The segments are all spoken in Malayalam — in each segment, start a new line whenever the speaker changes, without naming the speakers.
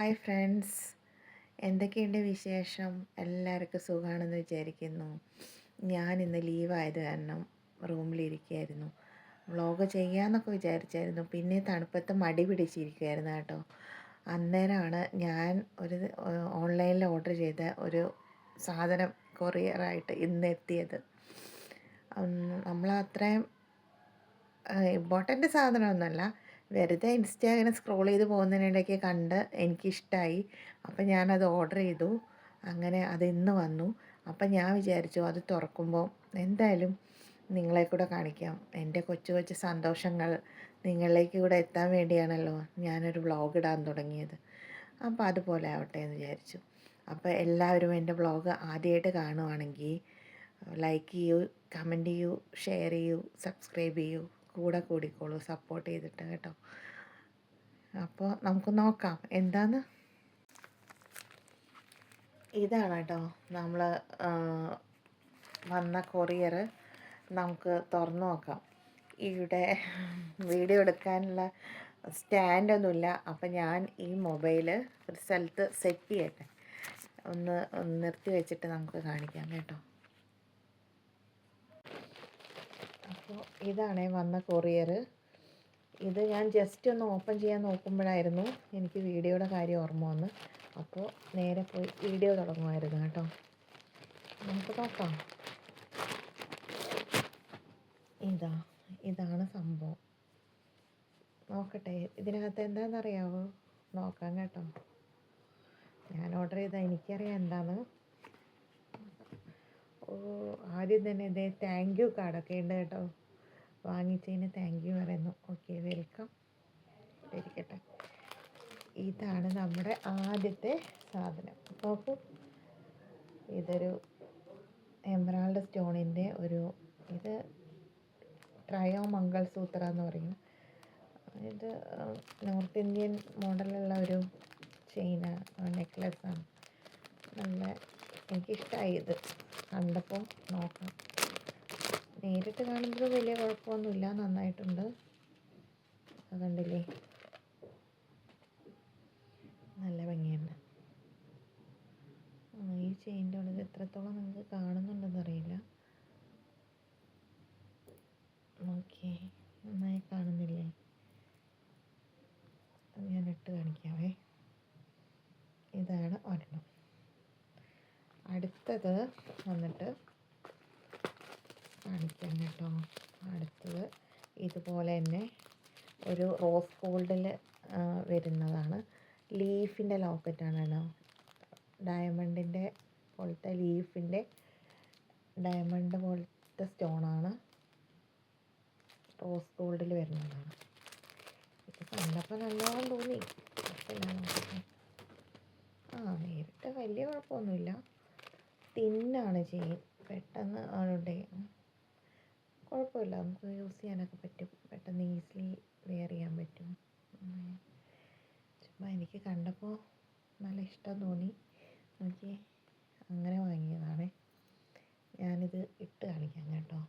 ഹായ് ഫ്രണ്ട്സ്, എന്തൊക്കെയുണ്ട് വിശേഷം? എല്ലാവർക്കും സുഖമാണെന്ന് വിചാരിക്കുന്നു. ഞാൻ ഇന്ന് ലീവായത് കാരണം റൂമിലിരിക്കുകയായിരുന്നു. വ്ളോഗ് ചെയ്യാമെന്നൊക്കെ വിചാരിച്ചായിരുന്നു, പിന്നെ തണുപ്പത്ത് മടി പിടിച്ചിരിക്കുകയായിരുന്നു കേട്ടോ. അന്നേരമാണ് ഞാൻ ഒരു ഓൺലൈനിൽ ഓർഡർ ചെയ്ത ഒരു സാധനം കൊറിയറായിട്ട് ഇന്ന് എത്തിയത്. നമ്മൾ അത്രയും ഇമ്പോർട്ടൻ്റ് സാധനമൊന്നുമല്ല, വെറുതെ ഇൻസ്റ്റാഗ്രാം സ്ക്രോൾ ചെയ്ത് പോകുന്നതിനിടയ്ക്ക് കണ്ട് എനിക്കിഷ്ടമായി. അപ്പം ഞാനത് ഓർഡർ ചെയ്തു. അങ്ങനെ അത് ഇന്ന് വന്നു. അപ്പം ഞാൻ വിചാരിച്ചു അത് തുറക്കുമ്പോൾ എന്തായാലും നിങ്ങളെ കൂടെ കാണിക്കാം. എൻ്റെ കൊച്ചു കൊച്ചു സന്തോഷങ്ങൾ നിങ്ങളിലേക്ക് കൂടെ എത്താൻ വേണ്ടിയാണല്ലോ ഞാനൊരു വ്ളോഗ് ഇടാൻ തുടങ്ങിയത്. അപ്പോൾ അതുപോലെ ആവട്ടെ എന്ന് വിചാരിച്ചു. അപ്പോൾ എല്ലാവരും എൻ്റെ വ്ളോഗ് ആദ്യമായിട്ട് കാണുവാണെങ്കിൽ ലൈക്ക് ചെയ്യൂ, കമൻറ്റ് ചെയ്യൂ, ഷെയർ ചെയ്യൂ, സബ്സ്ക്രൈബ് ചെയ്യൂ, കൂടെ കൂടിക്കോളൂ സപ്പോർട്ട് ചെയ്തിട്ട് കേട്ടോ. അപ്പോൾ നമുക്ക് നോക്കാം എന്താന്ന്. ഇതാണ് കേട്ടോ നമ്മൾ വന്ന കൊറിയർ. നമുക്ക് തുറന്നു നോക്കാം. ഇവിടെ വീഡിയോ എടുക്കാനുള്ള സ്റ്റാൻഡൊന്നുമില്ല. അപ്പം ഞാൻ ഈ മൊബൈൽ ഒരു സ്ഥലത്ത് സെറ്റ് ചെയ്യട്ടെ. ഒന്ന് നിർത്തി വെച്ചിട്ട് നമുക്ക് കാണിക്കാം കേട്ടോ. അപ്പോൾ ഇതാണ് വന്ന കൊറിയർ. ഇത് ഞാൻ ജസ്റ്റ് ഒന്ന് ഓപ്പൺ ചെയ്യാൻ നോക്കുമ്പോഴായിരുന്നു എനിക്ക് വീഡിയോയുടെ കാര്യം ഓർമ്മ വന്ന്. അപ്പോൾ നേരെ പോയി വീഡിയോ തുടങ്ങുമായിരുന്നു കേട്ടോ. നമുക്ക് നോക്കാം. ഇതാണ് സംഭവം. നോക്കട്ടെ ഇതിനകത്ത് എന്താണെന്നറിയാവോ? നോക്കാം കേട്ടോ. ഞാൻ ഓർഡർ ചെയ്ത എനിക്കറിയാം എന്താണ്. ആദ്യം തന്നെ ഇതേ താങ്ക് യു കാർഡൊക്കെ ഉണ്ട് കേട്ടോ. വാങ്ങിച്ചതിന് താങ്ക് യു പറയുന്നു. Okay, welcome. ഇരിക്കട്ടെ. ഇതാണ് നമ്മുടെ ആദ്യത്തെ സാധനം. നോക്കൂ, ഇതൊരു എമറാൾഡ് സ്റ്റോണിൻ്റെ ഇത് ട്രയോ മംഗൾസൂത്ര എന്ന് പറയും. ഇത് നോർത്ത് ഇന്ത്യൻ മോഡലുള്ള ഒരു നെക്ലസ്സാണ്. നല്ല എനിക്കിഷ്ടമായി ഇത് കണ്ടപ്പോൾ. നോക്കാം. നേരിട്ട് കാണുമ്പോൾ വലിയ കുഴപ്പമൊന്നുമില്ല, നന്നായിട്ടുണ്ട്. അതുണ്ടല്ലേ, നല്ല ഭംഗിയുണ്ട്. ഈ ചെയിൻ്റെ ഉള്ളിൽ എത്രത്തോളം നിങ്ങൾക്ക് കാണുന്നുണ്ടെന്നറിയില്ല. ഓക്കെ, നന്നായി കാണുന്നില്ലേ? ഞാൻ ഇട്ട് കാണിക്കാവേ. ഇതാണ് ഒരെണ്ണം. അടുത്തത് വന്നിട്ട് കാണിക്കാം കേട്ടോ. അടുത്തത് ഇതുപോലെ തന്നെ ഒരു റോസ് ഗോൾഡിൽ വരുന്നതാണ്. ലീഫിൻ്റെ ലോക്കറ്റാണ് കേട്ടോ. ഡയമണ്ടിൻ്റെ പോലത്തെ ലീഫിൻ്റെ ഡയമണ്ട് പോലത്തെ സ്റ്റോണാണ്. റോസ് ഗോൾഡിൽ വരുന്നതാണ്. ഇത് കണ്ടപ്പോൾ നല്ലോണം തോന്നി. നേരിട്ട് വലിയ കുഴപ്പമൊന്നുമില്ല. തിന്നാണ് ചെയിൻ. പെട്ടെന്ന് ആളുടെ കുഴപ്പമില്ല, നമുക്ക് യൂസ് ചെയ്യാനൊക്കെ പറ്റും. പെട്ടെന്ന് ഈസിലി വെയർ ചെയ്യാൻ പറ്റും. ചുമ്മാ എനിക്ക് കണ്ടപ്പോൾ നല്ല ഇഷ്ടം തോന്നി. നോക്കി, അങ്ങനെ വാങ്ങിയതാണ്. ഞാനിത് ഇട്ട് കാണിക്കാം കേട്ടോ.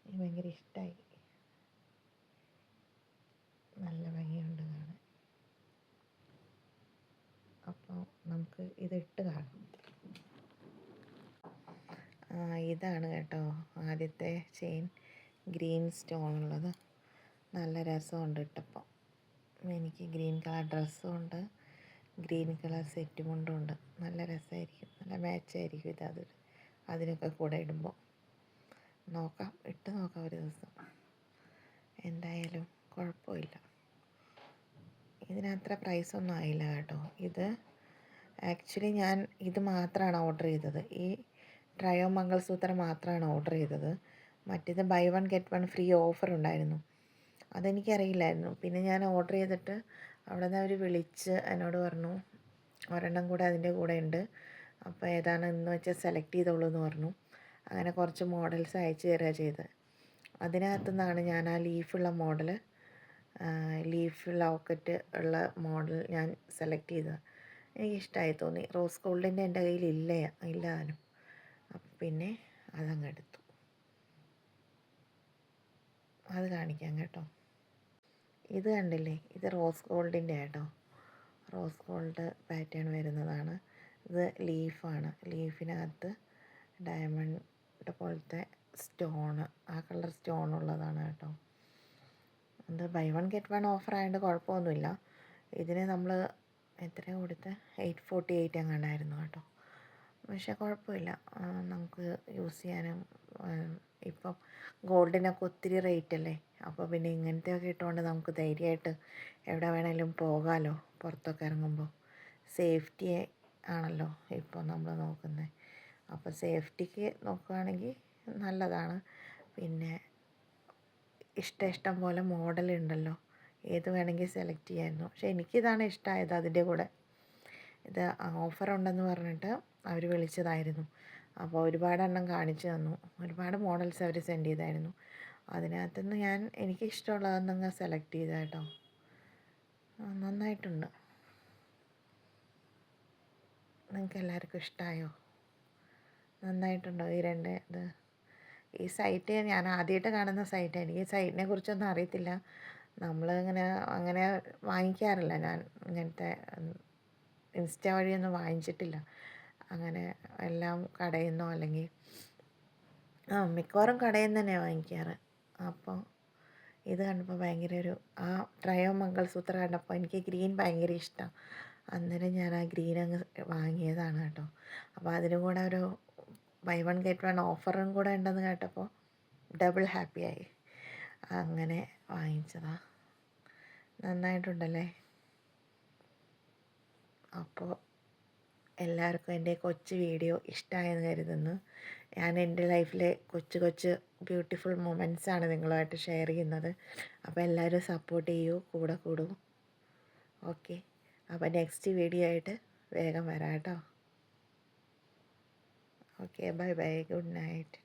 എനിക്ക് ഭയങ്കര ഇഷ്ടമായി. നല്ല ഭംഗിയുണ്ട് കാണാൻ. അപ്പോൾ നമുക്ക് ഇതിട്ട് കാണാം. ഇതാണ് കേട്ടോ ആദ്യത്തെ ചെയിൻ. ഗ്രീൻ സ്റ്റോൺ ഉള്ളത്. നല്ല രസമുണ്ട് ഇട്ടപ്പോൾ. എനിക്ക് ഗ്രീൻ കളർ ഡ്രസ്സും ഉണ്ട്, ഗ്രീൻ കളർ സെറ്റും കൊണ്ടുണ്ട്. നല്ല രസമായിരിക്കും, നല്ല മാച്ചായിരിക്കും ഇത് അതിനൊക്കെ കൂടെ ഇടുമ്പോൾ. നോക്കാം, ഇട്ട് നോക്കാം ഒരു ദിവസം. എന്തായാലും കുഴപ്പമില്ല. ഇതിനത്ര പ്രൈസൊന്നും ആയില്ല കേട്ടോ. ഇത് ആക്ച്വലി ഞാൻ ഇത് മാത്രമാണ് ഓർഡർ ചെയ്തത്. ഈ ട്രയോ മംഗൾസൂത്ര മാത്രമാണ് ഓർഡർ ചെയ്തത്. മറ്റേത് buy one get one free offer ഉണ്ടായിരുന്നു. അതെനിക്കറിയില്ലായിരുന്നു. പിന്നെ ഞാൻ ഓർഡർ ചെയ്തിട്ട് അവിടെ നിന്ന് അവർ വിളിച്ച് എന്നോട് പറഞ്ഞു ഒരെണ്ണം കൂടെ അതിൻ്റെ കൂടെ ഉണ്ട്, അപ്പോൾ ഏതാണെന്ന് വെച്ചാൽ സെലക്ട് ചെയ്തോളൂ എന്ന് പറഞ്ഞു. അങ്ങനെ കുറച്ച് മോഡൽസ് അയച്ചു തരിക ചെയ്തത്. അതിനകത്തു നിന്നാണ് ഞാൻ ആ ലീഫുള്ള മോഡൽ, ലീഫ് ലോക്കറ്റ് ഉള്ള മോഡൽ ഞാൻ സെലക്ട് ചെയ്തത്. എനിക്കിഷ്ടമായി തോന്നി. റോസ് ഗോൾഡിൻ്റെ എൻ്റെ കയ്യിൽ ഇല്ലാതാനും. അപ്പം പിന്നെ അതങ്ങ് എടുത്തു. അത് കാണിക്കാം കേട്ടോ. ഇത് കണ്ടില്ലേ, ഇത് റോസ് ഗോൾഡിൻ്റെ കേട്ടോ. റോസ് ഗോൾഡ് പാറ്റേൺ വരുന്നതാണ്. ഇത് ലീഫാണ്. ലീഫിനകത്ത് ഡയമണ്ട് പോലത്തെ സ്റ്റോണ്, ആ കളർ സ്റ്റോൺ ഉള്ളതാണ് കേട്ടോ. ഇത് buy one get one offer ആയതുകൊണ്ട് കുഴപ്പമൊന്നുമില്ല. ഇതിന് നമ്മൾ എത്രയാണ് കൊടുത്ത് 848 എങ്ങാണ്ടായിരുന്നു കേട്ടോ. പക്ഷേ കുഴപ്പമില്ല, നമുക്ക് യൂസ് ചെയ്യാനും. ഇപ്പം ഗോൾഡിനൊക്കെ ഒത്തിരി റേറ്റ് അല്ലേ, അപ്പോൾ പിന്നെ ഇങ്ങനത്തെയൊക്കെ ഇട്ടുകൊണ്ട് നമുക്ക് ധൈര്യമായിട്ട് എവിടെ വേണേലും പോകാമല്ലോ. പുറത്തൊക്കെ ഇറങ്ങുമ്പോൾ സേഫ്റ്റി ആണല്ലോ ഇപ്പോൾ നമ്മൾ നോക്കുന്നത്. അപ്പോൾ സേഫ്റ്റിക്ക് നോക്കുകയാണെങ്കിൽ നല്ലതാണ്. പിന്നെ ഇഷ്ടം പോലെ മോഡലുണ്ടല്ലോ, ഏത് വേണമെങ്കിൽ സെലക്ട് ചെയ്യാമായിരുന്നു. പക്ഷേ എനിക്കിതാണ് ഇഷ്ടമായത്. അതിൻ്റെ കൂടെ ഇത് ഓഫർ ഉണ്ടെന്ന് പറഞ്ഞിട്ട് അവർ വിളിച്ചതായിരുന്നു. അപ്പോൾ ഒരുപാടെണ്ണം കാണിച്ചു തന്നു, ഒരുപാട് മോഡൽസ് അവർ സെൻഡ് ചെയ്തായിരുന്നു. അതിനകത്തുനിന്ന് ഞാൻ എനിക്കിഷ്ടമുള്ളതെന്നങ്ങ് സെലക്ട് ചെയ്ത കേട്ടോ. നന്നായിട്ടുണ്ട്. നിങ്ങൾക്ക് എല്ലാവർക്കും ഇഷ്ടമായോ? നന്നായിട്ടുണ്ടോ ഈ രണ്ട് ഇത്? ഈ സൈറ്റ് ഞാൻ ആദ്യമായിട്ട് കാണുന്ന സൈറ്റ്. എനിക്ക് ഈ സൈറ്റിനെ കുറിച്ചൊന്നും അറിയത്തില്ല. അങ്ങനെ വാങ്ങിക്കാറില്ല ഞാൻ. ഇങ്ങനത്തെ ഇൻസ്റ്റ വഴിയൊന്നും വാങ്ങിച്ചിട്ടില്ല. അങ്ങനെ എല്ലാം കടയിൽ നിന്നോ അല്ലെങ്കിൽ മിക്കവാറും കടയിൽ നിന്ന് തന്നെയാണ് വാങ്ങിക്കാറ്. അപ്പോൾ ഇത് കണ്ടപ്പോൾ ഭയങ്കര ആ ട്രയോ മംഗൾസൂത്ര കണ്ടപ്പോൾ എനിക്ക് ഗ്രീൻ ഭയങ്കര ഇഷ്ടം. അന്നേരം ഞാൻ ആ ഗ്രീൻ അങ്ങ് വാങ്ങിയതാണ് കേട്ടോ. അപ്പോൾ അതിനും കൂടെ ഒരു ബൈ വൺ ഗെറ്റ് വൺ ഓഫറും കൂടെ ഉണ്ടെന്ന് കേട്ടപ്പോൾ ഡബിൾ ഹാപ്പിയായി. അങ്ങനെ വാങ്ങിച്ചതാണ്. നന്നായിട്ടുണ്ടല്ലേ? അപ്പോൾ എല്ലാവർക്കും എൻ്റെ കൊച്ചു വീഡിയോ ഇഷ്ടമായെന്ന് കരുതുന്നു. ഞാൻ എൻ്റെ ലൈഫിലെ കൊച്ചു ബ്യൂട്ടിഫുൾ മൊമെൻറ്റ്സാണ് നിങ്ങളുമായിട്ട് ഷെയർ ചെയ്യുന്നത്. അപ്പോൾ എല്ലാവരും സപ്പോർട്ട് ചെയ്യൂ, കൂടെ കൂടൂ. ഓക്കെ, അപ്പോൾ നെക്സ്റ്റ് വീഡിയോ ആയിട്ട് വേഗം വരാം കേട്ടോ. Okay, bye bye, good night.